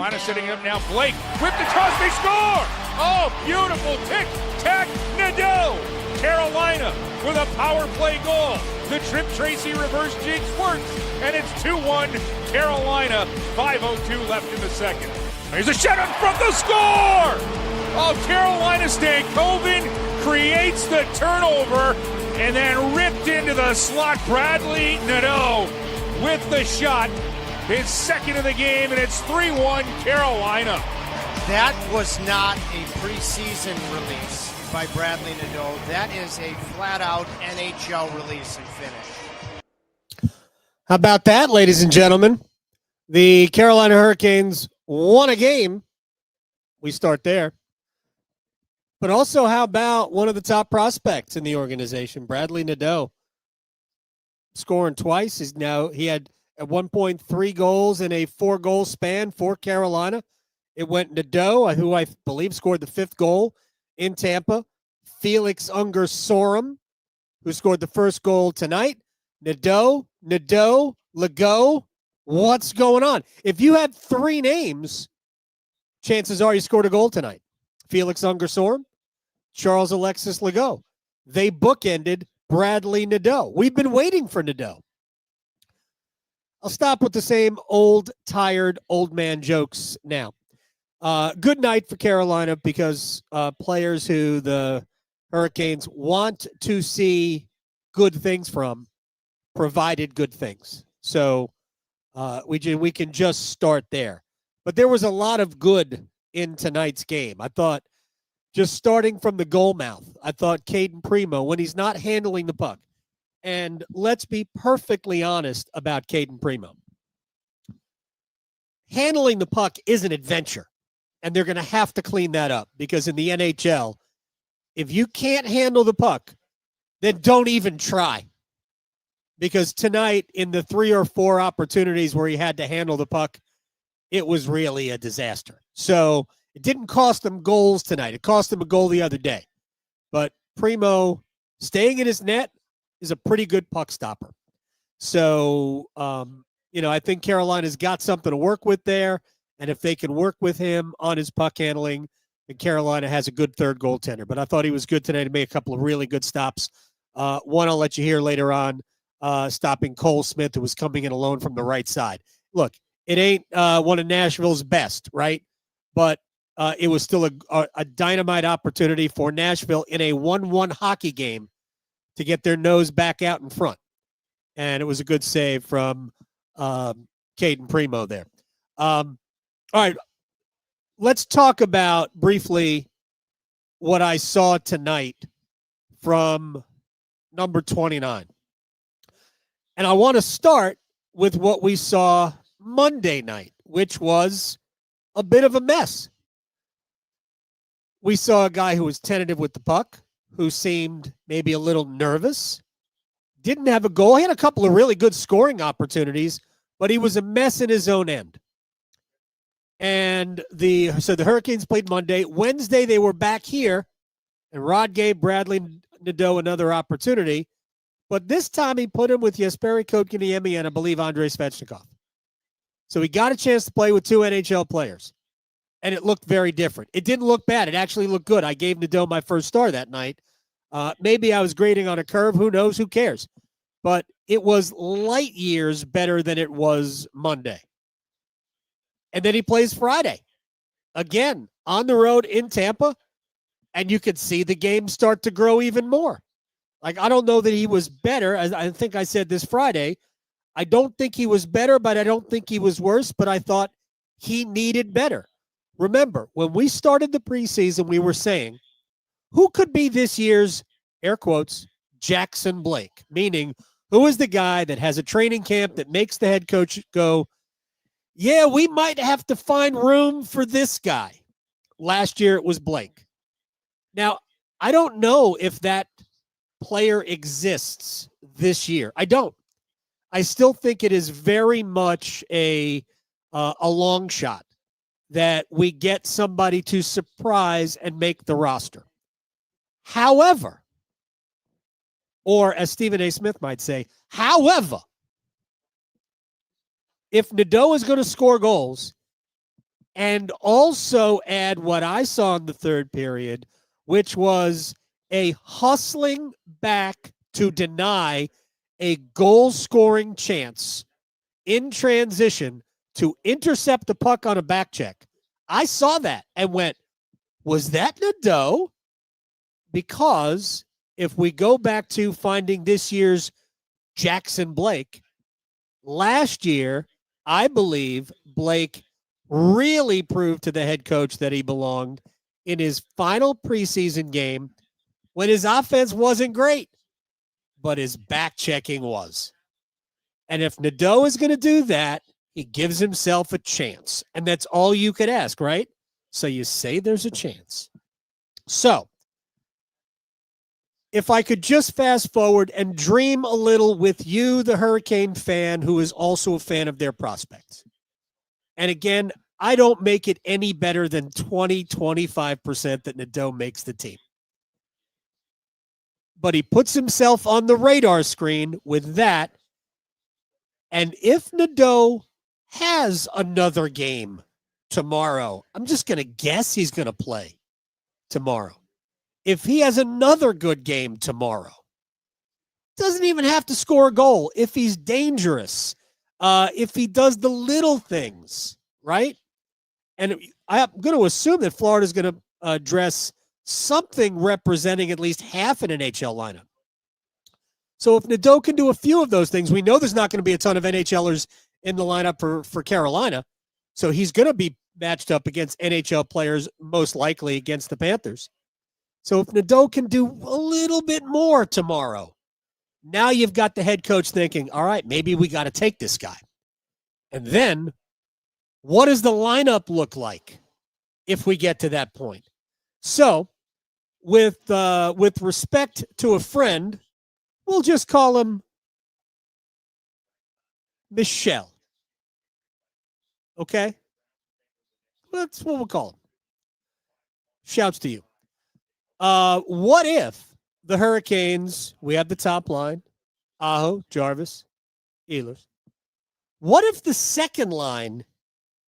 Carolina setting up now. Blake whipped across, they score! Oh, beautiful tic-tac, Nadeau! Carolina with a power play goal. The Trip Tracy reverse jinx works, and it's 2-1 Carolina. 5:02 left in the second. There's a shot in front, the score! Oh, Carolina Stankoven creates the turnover and then ripped into the slot. Bradley Nadeau with the shot. His second of the game, and it's 3-1 Carolina. That was not a preseason release by Bradley Nadeau. That is a flat-out NHL release and finish. How about that, ladies and gentlemen? The Carolina Hurricanes won a game. We start there. But also, how about one of the top prospects in the organization, Bradley Nadeau, scoring twice. He had at one point 3 goals in a 4-goal span for Carolina. It went Nadeau, who I believe scored the 5th goal in Tampa. Felix Unger Sorum, who scored the 1st goal tonight. Nadeau, Legault. What's going on? If you had 3 names, chances are you scored a goal tonight. Felix Unger Sorum, Charles Alexis Legault. They bookended Bradley Nadeau. We've been waiting for Nadeau. I'll stop with the same old, tired, old man jokes now. Good night for Carolina because players who the Hurricanes want to see good things from provided good things. So we can just start there. But there was a lot of good in tonight's game. I thought, just starting from the goal mouth, I thought Kaden Primo, when he's not handling the puck, and let's be perfectly honest about Kaden Primo. Handling the puck is an adventure, and they're going to have to clean that up because in the NHL, if you can't handle the puck, then don't even try. Because tonight, in the 3 or 4 opportunities where he had to handle the puck, it was really a disaster. So it didn't cost them goals tonight. It cost them a goal the other day. But Primo staying in his net is a pretty good puck stopper. So, I think Carolina's got something to work with there. And if they can work with him on his puck handling, then Carolina has a good third goaltender. But I thought he was good today to make a couple of really good stops. One I'll let you hear later on, stopping Cole Smith, who was coming in alone from the right side. Look, it ain't one of Nashville's best, right? But it was still a dynamite opportunity for Nashville in a 1-1 hockey game to get their nose back out in front. And it was a good save from Kaden Primo there. All right, let's talk about briefly what I saw tonight from number 29. And I want to start with what we saw Monday night, which was a bit of a mess. We saw a guy who was tentative with the puck, who seemed maybe a little nervous, didn't have a goal. He had a couple of really good scoring opportunities, but he was a mess in his own end. And so the Hurricanes played Monday. Wednesday, they were back here, and Rod gave Bradley Nadeau another opportunity. But this time he put him with Jesperi Kotkaniemi and I believe Andrei Svechnikov. So he got a chance to play with 2 NHL players. And it looked very different. It didn't look bad. It actually looked good. I gave Nadeau my first star that night. Maybe I was grading on a curve. Who knows? Who cares? But it was light years better than it was Monday. And then he plays Friday. Again, on the road in Tampa. And you could see the game start to grow even more. Like, I don't know that he was better. As I think I said this Friday. I don't think he was better, but I don't think he was worse. But I thought he needed better. Remember, when we started the preseason, we were saying, who could be this year's, air quotes, Jackson Blake? Meaning, who is the guy that has a training camp that makes the head coach go, yeah, we might have to find room for this guy. Last year, it was Blake. Now, I don't know if that player exists this year. I don't. I still think it is very much a long shot that we get somebody to surprise and make the roster. However, or as Stephen A. Smith might say, however, if Nadeau is going to score goals, and also add what I saw in the third period, which was a hustling back to deny a goal-scoring chance in transition to intercept the puck on a back check. I saw that and went, was that Nadeau? Because if we go back to finding this year's Jackson Blake, last year, I believe Blake really proved to the head coach that he belonged in his final preseason game when his offense wasn't great, but his back checking was. And if Nadeau is going to do that, he gives himself a chance. And that's all you could ask, right? So you say there's a chance. So if I could just fast forward and dream a little with you, the Hurricane fan, who is also a fan of their prospects. And again, I don't make it any better than 20-25% that Nadeau makes the team. But he puts himself on the radar screen with that. And if Nadeau has another game tomorrow, I'm just going to guess he's going to play tomorrow. If he has another good game tomorrow, doesn't even have to score a goal. If he's dangerous, if he does the little things, right? And I'm going to assume that Florida's going to address something representing at least half an NHL lineup. So if Nadeau can do a few of those things, we know there's not going to be a ton of NHLers in the lineup for Carolina. So he's going to be matched up against NHL players, most likely against the Panthers. So if Nadeau can do a little bit more tomorrow, now you've got the head coach thinking, all right, maybe we got to take this guy. And then what does the lineup look like if we get to that point? So with respect to a friend, we'll just call him Michelle. Okay? That's what we'll call him. Shouts to you. What if the Hurricanes, we have the top line, Aho, Jarvis, Ehlers. What if the second line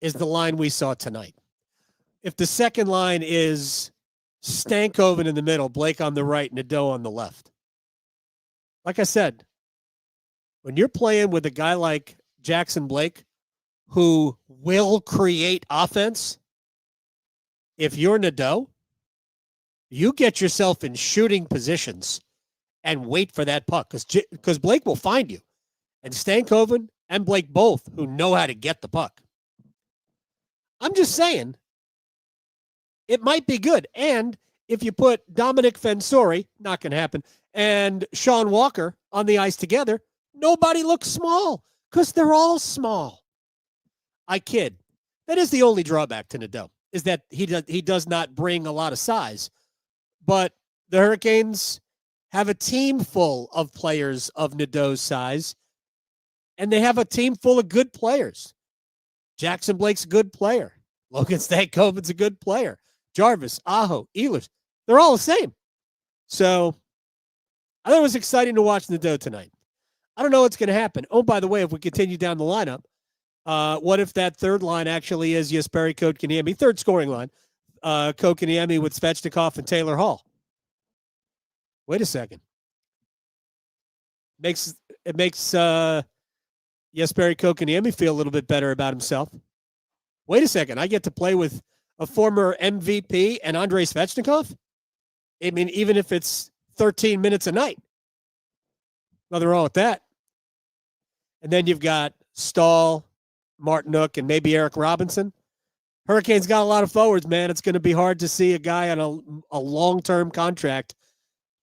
is the line we saw tonight? If the second line is Stankoven in the middle, Blake on the right, Nadeau on the left. Like I said, when you're playing with a guy like Jackson Blake, who will create offense, if you're Nadeau, you get yourself in shooting positions and wait for that puck because Blake will find you. And Stankoven and Blake both who know how to get the puck. I'm just saying, it might be good. And if you put Dominic Fensori, not going to happen, and Sean Walker on the ice together, nobody looks small because they're all small. I kid. That is the only drawback to Nadeau, is that he does not bring a lot of size. But the Hurricanes have a team full of players of Nadeau's size, and they have a team full of good players. Jackson Blake's a good player. Logan Stankoven's a good player. Jarvis, Aho, Ehlers, they're all the same. So I thought it was exciting to watch Nadeau tonight. I don't know what's going to happen. Oh, by the way, if we continue down the lineup, what if that third line actually is Jesperi Kotkaniemi, third scoring line, Kotkaniemi with Svechnikov and Taylor Hall? Wait a second. It makes Jesperi Kotkaniemi feel a little bit better about himself. Wait a second. I get to play with a former MVP and Andrei Svechnikov? I mean, even if it's 13 minutes a night. Nothing wrong with that. And then you've got Stahl, Martinook, and maybe Eric Robinson. Hurricanes got a lot of forwards, man. It's going to be hard to see a guy on a long-term contract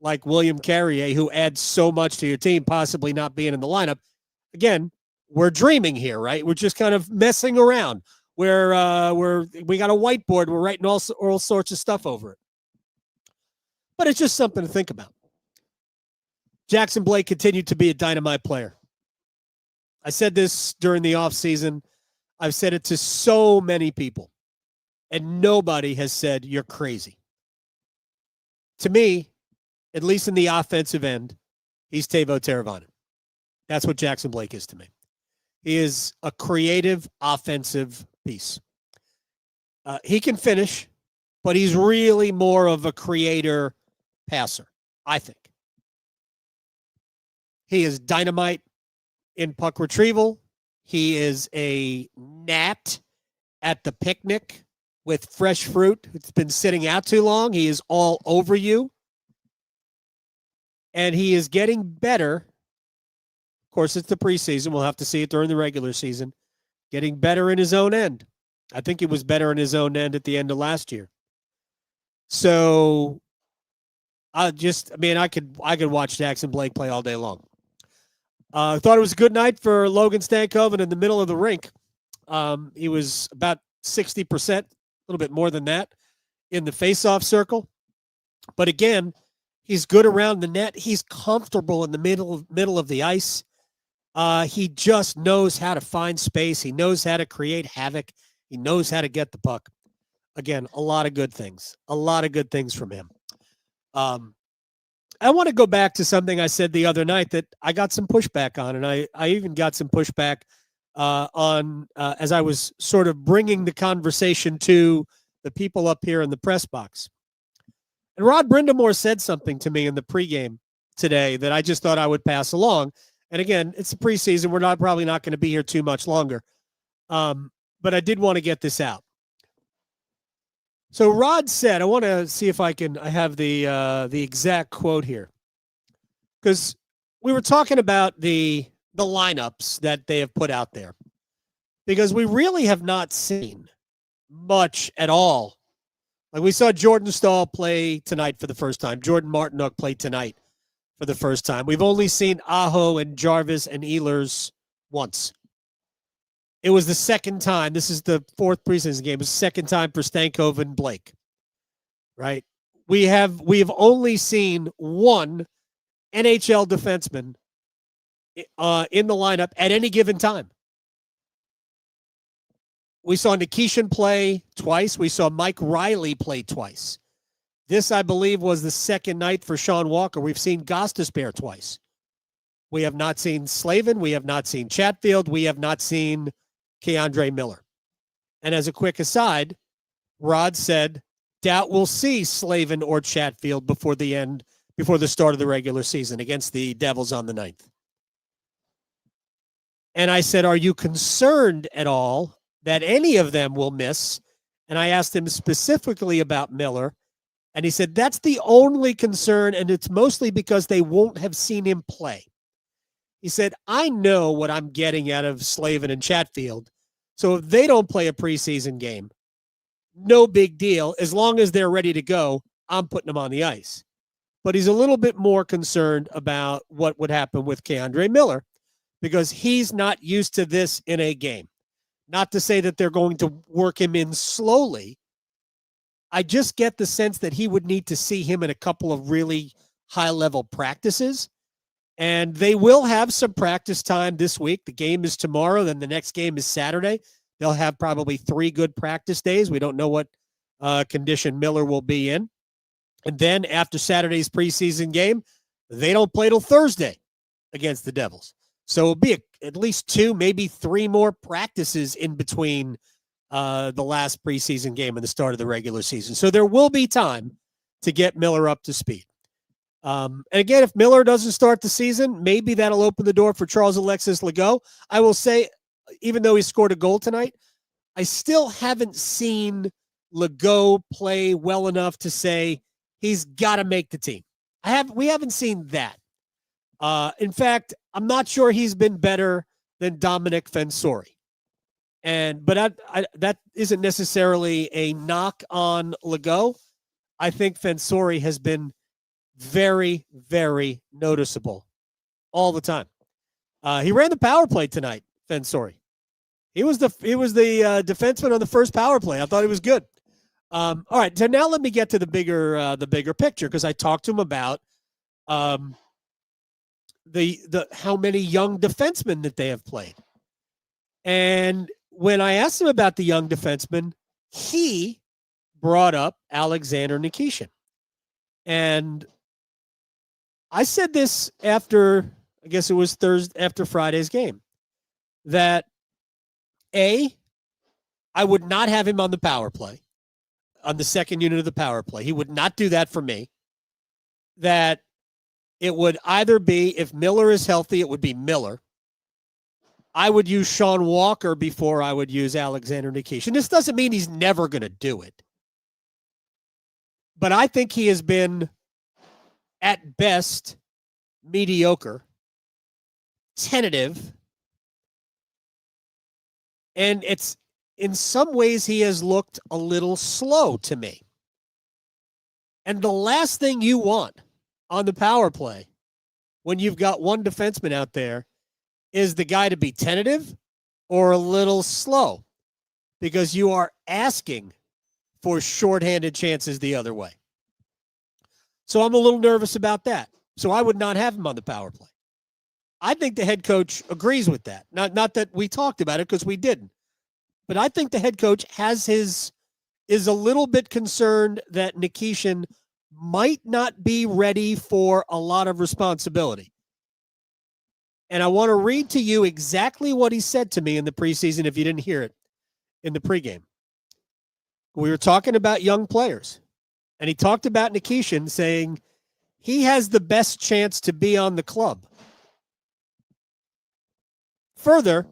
like William Carrier, who adds so much to your team, possibly not being in the lineup. Again, we're dreaming here, right? We're just kind of messing around. We got a whiteboard. We're writing all sorts of stuff over it. But it's just something to think about. Jackson Blake continued to be a dynamite player. I said this during the offseason. I've said it to so many people, and nobody has said you're crazy. To me, at least in the offensive end, he's Teuvo Teravainen. That's what Jackson Blake is to me. He is a creative offensive piece. He can finish, but he's really more of a creator passer, I think. He is dynamite in puck retrieval. He is a gnat at the picnic with fresh fruit. It's been sitting out too long. He is all over you. And he is getting better. Of course, it's the preseason. We'll have to see it during the regular season. Getting better in his own end. I think he was better in his own end at the end of last year. So I could watch Jackson Blake play all day long. I thought it was a good night for Logan Stankoven in the middle of the rink. He was about 60%, a little bit more than that, in the faceoff circle. But again, he's good around the net. He's comfortable in the middle of the ice. He just knows how to find space. He knows how to create havoc. He knows how to get the puck. Again, a lot of good things. A lot of good things from him. I want to go back to something I said the other night that I got some pushback on, and I even got some pushback on as I was sort of bringing the conversation to the people up here in the press box. And Rod Brindamore said something to me in the pregame today that I just thought I would pass along. And again, it's the preseason. We're probably not going to be here too much longer. But I did want to get this out. So Rod said, I want to see if I have the exact quote here. Because we were talking about the lineups that they have put out there. Because we really have not seen much at all. Like we saw Jordan Stahl play tonight for the first time. Jordan Martinook played tonight for the first time. We've only seen Aho and Jarvis and Ehlers once. It was the second time. This is the fourth preseason game. It was the second time for Stankoven and Blake. Right? We have only seen one NHL defenseman in the lineup at any given time. We saw Nikishin play twice. We saw Mike Riley play twice. This, I believe, was the second night for Sean Walker. We've seen Gostisbehere twice. We have not seen Slavin. We have not seen Chatfield. We have not seen Keandre Miller. And as a quick aside, Rod said, doubt we'll see Slavin or Chatfield before the start of the regular season against the Devils on the 9th. And I said, are you concerned at all that any of them will miss? And I asked him specifically about Miller. And he said, that's the only concern, and it's mostly because they won't have seen him play. He said, I know what I'm getting out of Slavin and Chatfield. So if they don't play a preseason game, no big deal. As long as they're ready to go, I'm putting them on the ice. But he's a little bit more concerned about what would happen with Keandre Miller because he's not used to this in a game. Not to say that they're going to work him in slowly. I just get the sense that he would need to see him in a couple of really high-level practices. And they will have some practice time this week. The game is tomorrow, then the next game is Saturday. They'll have probably 3 good practice days. We don't know what condition Miller will be in. And then after Saturday's preseason game, they don't play till Thursday against the Devils. So it'll be at least 2, maybe 3 more practices in between the last preseason game and the start of the regular season. So there will be time to get Miller up to speed. And again, if Miller doesn't start the season, maybe that'll open the door for Charles Alexis Legault. I will say, even though he scored a goal tonight, I still haven't seen Legault play well enough to say he's got to make the team. We haven't seen that. In fact, I'm not sure he's been better than Dominic Fensori. But that isn't necessarily a knock on Legault. I think Fensori has been very, very noticeable all the time. He ran the power play tonight, Fensori. He was the defenseman on the first power play. I thought he was good. All right, so now let me get to the bigger picture because I talked to him about the how many young defensemen that they have played. And when I asked him about the young defensemen, he brought up Alexander Nikishin. And I said this after, I guess it was Thursday, after Friday's game, that I would not have him on the power play, on the second unit of the power play. He would not do that for me. That it would either be, if Miller is healthy, it would be Miller. I would use Sean Walker before I would use Alexander Nikishin. This doesn't mean he's never going to do it. But I think he has been, at best, mediocre, tentative, and it's, in some ways, he has looked a little slow to me. And the last thing you want on the power play when you've got one defenseman out there is the guy to be tentative or a little slow, because you are asking for shorthanded chances the other way. So I'm a little nervous about that. So I would not have him on the power play. I think the head coach agrees with that. Not that we talked about it, because we didn't. But I think the head coach is a little bit concerned that Nikishin might not be ready for a lot of responsibility. And I want to read to you exactly what he said to me in the preseason, if you didn't hear it in the pregame. We were talking about young players, and he talked about Nikishin, saying he has the best chance to be on the club. Further,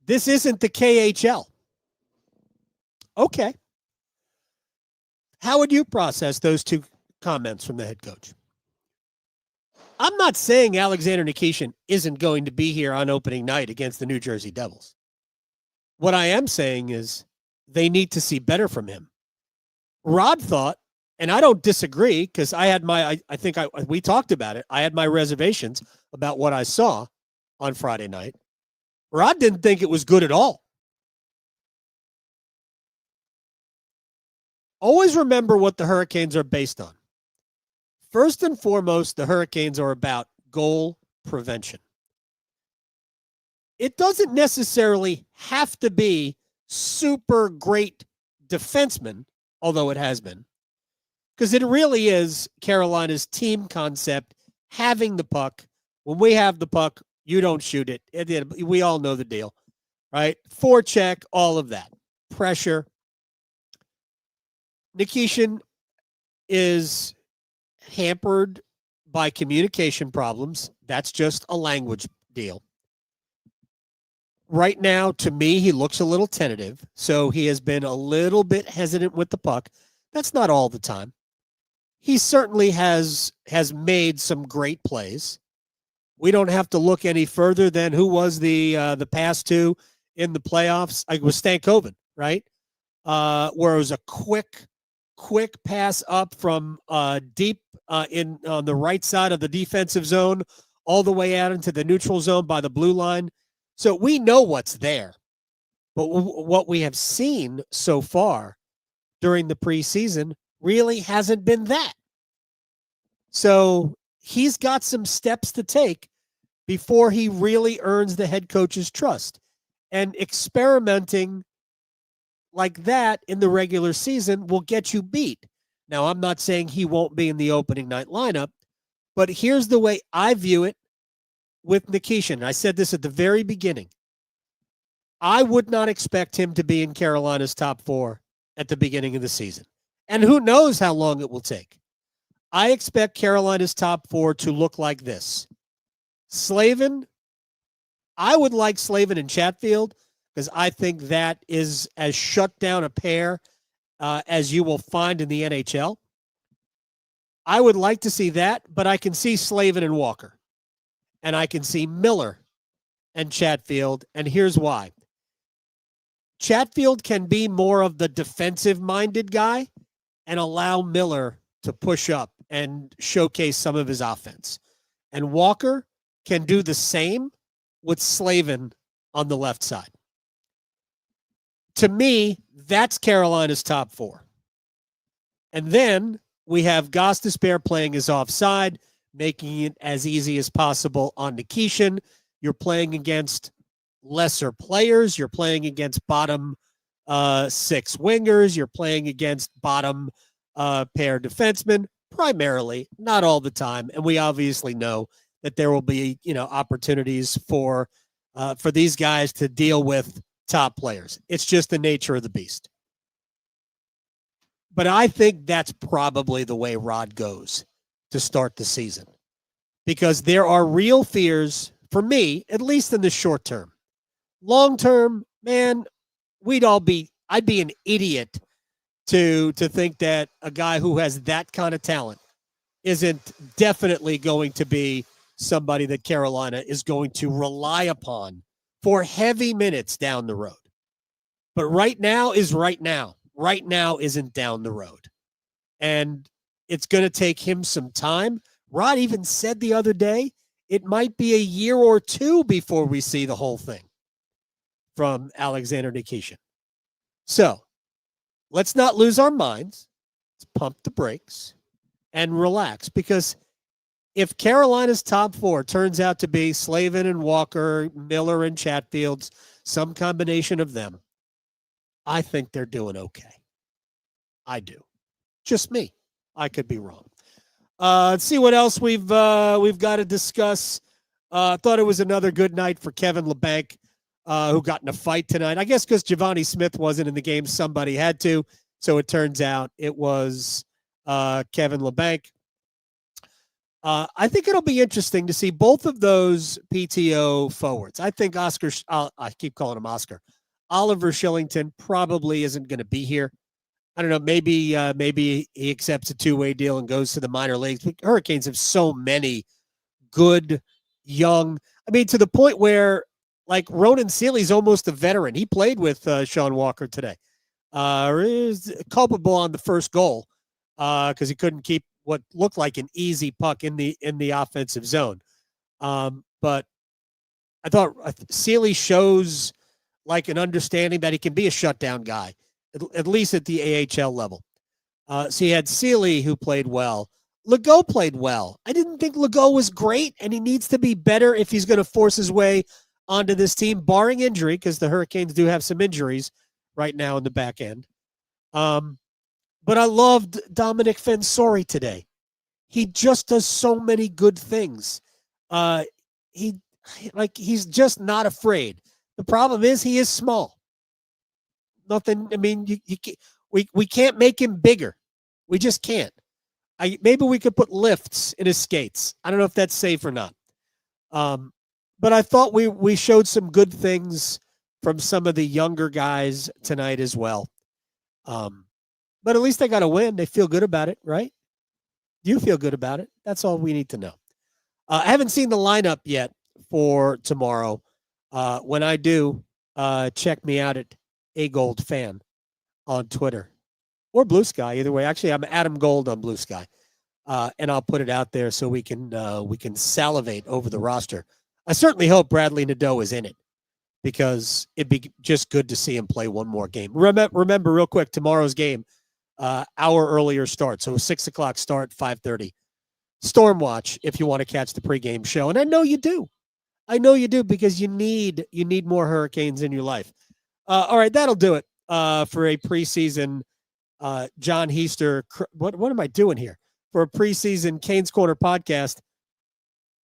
this isn't the KHL. Okay. How would you process those two comments from the head coach? I'm not saying Alexander Nikishin isn't going to be here on opening night against the New Jersey Devils. What I am saying is they need to see better from him. Rod thought, and I don't disagree, because I had we talked about it. I had my reservations about what I saw on Friday night. Rod didn't think it was good at all. Always remember what the Hurricanes are based on. First and foremost, the Hurricanes are about goal prevention. It doesn't necessarily have to be super great defensemen, although it has been, because it really is Carolina's team concept, having the puck. When we have the puck, you don't shoot it. We all know the deal, right? Forecheck, all of that. Pressure. Nikishin is hampered by communication problems. That's just a language deal. Right now, to me, he looks a little tentative, so he has been a little bit hesitant with the puck. That's not all the time. He certainly has made some great plays. We don't have to look any further than who was the past two in the playoffs. It was Stankoven, right? Where it was a quick pass up from deep on the right side of the defensive zone, all the way out into the neutral zone by the blue line. So we know what's there. But what we have seen so far during the preseason really hasn't been that. So he's got some steps to take before he really earns the head coach's trust. And experimenting like that in the regular season will get you beat. Now, I'm not saying he won't be in the opening night lineup, but here's the way I view it with Nikishin. I said this at the very beginning. I would not expect him to be in Carolina's top four at the beginning of the season. And who knows how long it will take. I expect Carolina's top four to look like this. Slavin, I would like Slavin and Chatfield, because I think that is as shut down a pair as you will find in the NHL. I would like to see that, but I can see Slavin and Walker. And I can see Miller and Chatfield, and here's why. Chatfield can be more of the defensive-minded guy and allow Miller to push up and showcase some of his offense. And Walker can do the same with Slavin on the left side. To me, that's Carolina's top four. And then we have Gostisbehere playing his offside, making it as easy as possible on Nikishin. You're playing against lesser players. You're playing against bottom six wingers. You're playing against bottom pair defensemen, primarily, not all the time. And we obviously know that there will be, opportunities for these guys to deal with top players. It's just the nature of the beast. But I think that's probably the way Rod goes to start the season, because there are real fears for me, at least in the short term. Long term, man, I'd be an idiot to think that a guy who has that kind of talent isn't definitely going to be somebody that Carolina is going to rely upon for heavy minutes down the road. But right now is right now. Right now isn't down the road. And it's going to take him some time. Rod even said the other day, it might be a year or two before we see the whole thing from Alexander Nikishin. So let's not lose our minds. Let's pump the brakes and relax, because if Carolina's top four turns out to be Slavin and Walker, Miller and Chatfields, some combination of them, I think they're doing okay. I do. Just me. I could be wrong. Let's see what else we've got to discuss. Thought it was another good night for Kevin LeBanc, who got in a fight tonight. I guess because Giovanni Smith wasn't in the game, somebody had to. So it turns out it was Kevin LeBanc. I think it'll be interesting to see both of those PTO forwards. I think Oscar, I keep calling him Oscar, Oliver Shillington probably isn't going to be here. I don't know. Maybe he accepts a two-way deal and goes to the minor leagues. But Hurricanes have so many good, young. I mean, to the point where, like, Ronan Seeley's almost a veteran. He played with Sean Walker today. Is culpable on the first goal because he couldn't keep what looked like an easy puck in the offensive zone. But I thought Seeley shows like an understanding that he can be a shutdown guy, at least at the AHL level. So you had Seeley, who played well. Legault played well. I didn't think Legault was great, and he needs to be better if he's going to force his way onto this team, barring injury, because the Hurricanes do have some injuries right now in the back end. But I loved Dominic Fensori today. He just does so many good things. He's just not afraid. The problem is he is small. Nothing. I mean, we can't make him bigger. We just can't. Maybe we could put lifts in his skates. I don't know if that's safe or not. But I thought we showed some good things from some of the younger guys tonight as well. But at least they got a win. They feel good about it, right? Do you feel good about it? That's all we need to know. I haven't seen the lineup yet for tomorrow. When I do, check me out at AGoldFan on Twitter or Blue Sky. Either way, actually, I'm Adam Gold on Blue Sky, and I'll put it out there so we can salivate over the roster. I certainly hope Bradley Nadeau is in it, because it'd be just good to see him play one more game. Remember real quick, tomorrow's game, hour earlier start. So a 6:00 start, 5:30. Stormwatch if you want to catch the pregame show. And I know you do. Because you need more Hurricanes in your life. All right, that'll do it for a preseason John Heister. What am I doing here? For a preseason Canes Corner podcast.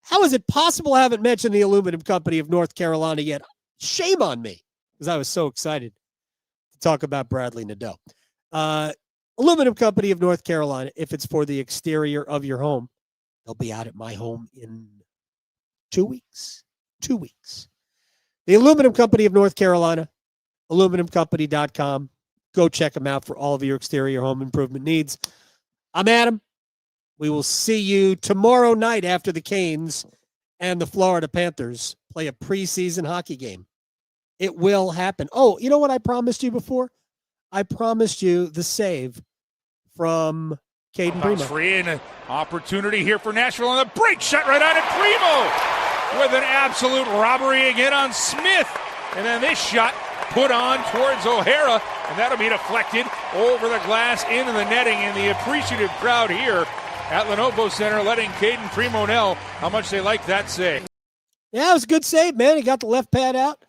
How is it possible I haven't mentioned the Aluminum Company of North Carolina yet? Shame on me, because I was so excited to talk about Bradley Nadeau. Aluminum Company of North Carolina, if it's for the exterior of your home, they'll be out at my home in 2 weeks. 2 weeks. The Aluminum Company of North Carolina, aluminumcompany.com. Go check them out for all of your exterior home improvement needs. I'm Adam. We will see you tomorrow night after the Canes and the Florida Panthers play a preseason hockey game. It will happen. Oh, you know what I promised you before? I promised you the save from Kaden Primo. Free and an opportunity here for Nashville on the break. Shot right on it. Primo with an absolute robbery again on Smith. And then this shot put on towards O'Hara, and that'll be deflected over the glass into the netting. And the appreciative crowd here at Lenovo Center letting Kaden Primo know how much they like that save. Yeah, it was a good save, man. He got the left pad out.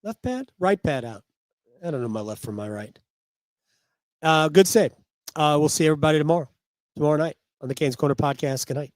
Left pad? Right pad out. I don't know my left from my right. Good save. We'll see everybody tomorrow night on the Canes Corner podcast. Good night.